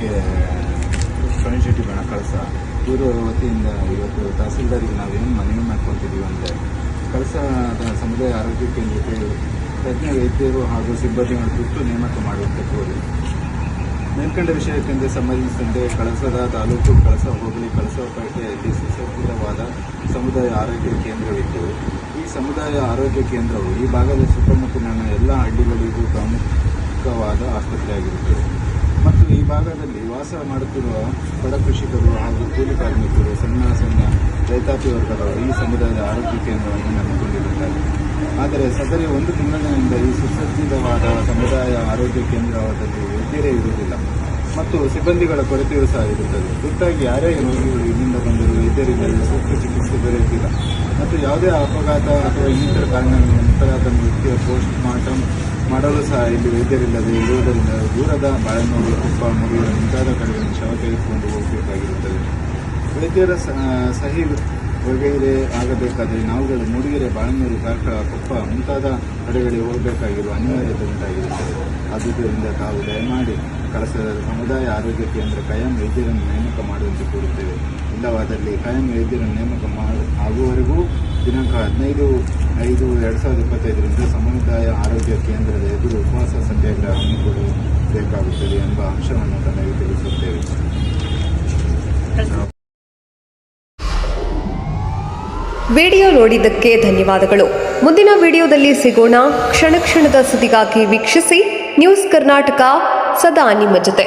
K Praveen Shetty ಬಣ ಕಳಸ ಇವರು ವತಿಯಿಂದ ಇವತ್ತು ತಹಸೀಲ್ದಾರಿಗೆ ನಾವೇನು ಮನವಿ ಮಾಡ್ಕೊತಿದ್ದೀವಿ ಅಂದರೆ ಕಳಸದ ಸಮುದಾಯ ಆರೋಗ್ಯ ಕೇಂದ್ರಕ್ಕೆ ತಜ್ಞ ವೈದ್ಯರು ಹಾಗೂ ಸಿಬ್ಬಂದಿಗಳನ್ನು ಬಿಟ್ಟು ನೇಮಕ ಮಾಡುವಂತೆ ಕೋರಿ ಮೇಲ್ಕಂಡ ವಿಷಯಕ್ಕೆಂದು ಸಂಬಂಧಿಸಿದಂತೆ ಕಳಸದ ತಾಲೂಕು ಕಳಸ ಹೋಬಳಿ ಕಳಸಪೇಟೆಯಲ್ಲಿ ಸುಸಜ್ಜಿತವಾದ ಸಮುದಾಯ ಆರೋಗ್ಯ ಕೇಂದ್ರವಿದ್ದು ಈ ಸಮುದಾಯ ಆರೋಗ್ಯ ಕೇಂದ್ರವು ಈ ಭಾಗದ ಸುತ್ತಮುತ್ತಲಿನ ಎಲ್ಲ ಹಳ್ಳಿಗಳಿಗೂ ಪ್ರಮುಖವಾದ ಆಸ್ಪತ್ರೆಯಾಗಿರುತ್ತದೆ ಮತ್ತು ಈ ಭಾಗದಲ್ಲಿ ವಾಸ ಮಾಡುತ್ತಿರುವ ಬಡ ಕೃಷಿಕರು ಹಾಗೂ ಕೂಲಿ ಕಾರ್ಮಿಕರು ಸಣ್ಣ ರೈತಾಪಿ ವರ್ಗದವರು ಈ ಸಮುದಾಯದ ಆರೋಗ್ಯ ಕೇಂದ್ರವನ್ನು ನಂಬಿಕೊಂಡಿರುತ್ತಾರೆ. ಆದರೆ ಸದರಿ 1 ತಿಂಗಳಿನಿಂದ ಈ ಸುಸಜ್ಜಿತವಾದ ಸಮುದಾಯ ಆರೋಗ್ಯ ಕೇಂದ್ರದಲ್ಲಿ ವೈದ್ಯರೇ ಇರುವುದಿಲ್ಲ ಮತ್ತು ಸಿಬ್ಬಂದಿಗಳ ಕೊರತೆಯೂ ಸಹ ಇರುತ್ತದೆ. ತುರ್ತಾಗಿ ಯಾರೇ ರೋಗಿಗಳು ಇಲ್ಲಿಂದ ಬಂದರೂ ವೈದ್ಯರಿಂದ ಸೂಕ್ತ ಚಿಕಿತ್ಸೆ ದೊರೆಯುತ್ತಿಲ್ಲ ಮತ್ತು ಯಾವುದೇ ಅಪಘಾತ ಅಥವಾ ಇನ್ನಿತರ ಕಾರಣಗಳಿಂದ ಮೃತರಾದ ವ್ಯಕ್ತಿಯ ಪೋಸ್ಟ್ ಮಾರ್ಟಮ್ ಮಾಡಲು ಸಹ ಇಲ್ಲಿ ವೈದ್ಯರಿಲ್ಲದೆ ಇರುವುದರಿಂದ ದೂರದ ಬಾಳೆನೂರು, ಕೊಪ್ಪ, ಮುರಿಯೂರು ಮುಂತಾದ ಕಡೆಗಳನ್ನು ಶವ ತೆಗೆದುಕೊಂಡು ಹೋಗಬೇಕಾಗಿರುತ್ತದೆ. ವೈದ್ಯರ ಸಹಿ ವಗೈರೆ ಆಗಬೇಕಾದರೆ ನಾವುಗಳು ಮೂಡಿಗೆರೆ, ಬಾಳೆನೂರು, ಕಾರ್ಕಳ, ಕೊಪ್ಪ ಮುಂತಾದ ಕಡೆಗಳಿಗೆ ಹೋಗಬೇಕಾಗಿರುವ ಅನಿವಾರ್ಯತೆ ಉಂಟಾಗಿರುತ್ತದೆ. ಆದುದರಿಂದ ತಾವು ದಯಮಾಡಿ ಕಳಸದ ಸಮುದಾಯ ಆರೋಗ್ಯ ಕೇಂದ್ರ ಕಾಯಂ ವೈದ್ಯರನ್ನು ನೇಮಕ ಮಾಡುವಂತೆ ಕೋರುತ್ತೇವೆ. ಇಲ್ಲವಾದಲ್ಲಿ ಕಾಯಂ ವೈದ್ಯರನ್ನು ನೇಮಕ ಆಗುವವರೆಗೂ ದಿನಾಂಕ 15/5/2025 ಸಮುದಾಯ ಆರೋಗ್ಯ ಕೇಂದ್ರದ ಎದುರು ಉಪವಾಸ ಸತ್ಯಾಗ್ರಹ ಹಮ್ಮಿಕೊಳ್ಳಬೇಕಾಗುತ್ತದೆ ಎಂಬ ಅಂಶವನ್ನು ತಮಗೆ ತಿಳಿಸುತ್ತೇವೆ. ವಿಡಿಯೋ ನೋಡಿದ್ದಕ್ಕೆ ಧನ್ಯವಾದಗಳು. ಮುಂದಿನ ವಿಡಿಯೋದಲ್ಲಿ ಸಿಗೋಣ. ಕ್ಷಣ ಕ್ಷಣದ ಸುದ್ದಿಗಾಗಿ ವೀಕ್ಷಿಸಿ ನ್ಯೂಸ್ ಕರ್ನಾಟಕ, ಸದಾ ನಿಮ್ಮ ಜೊತೆ.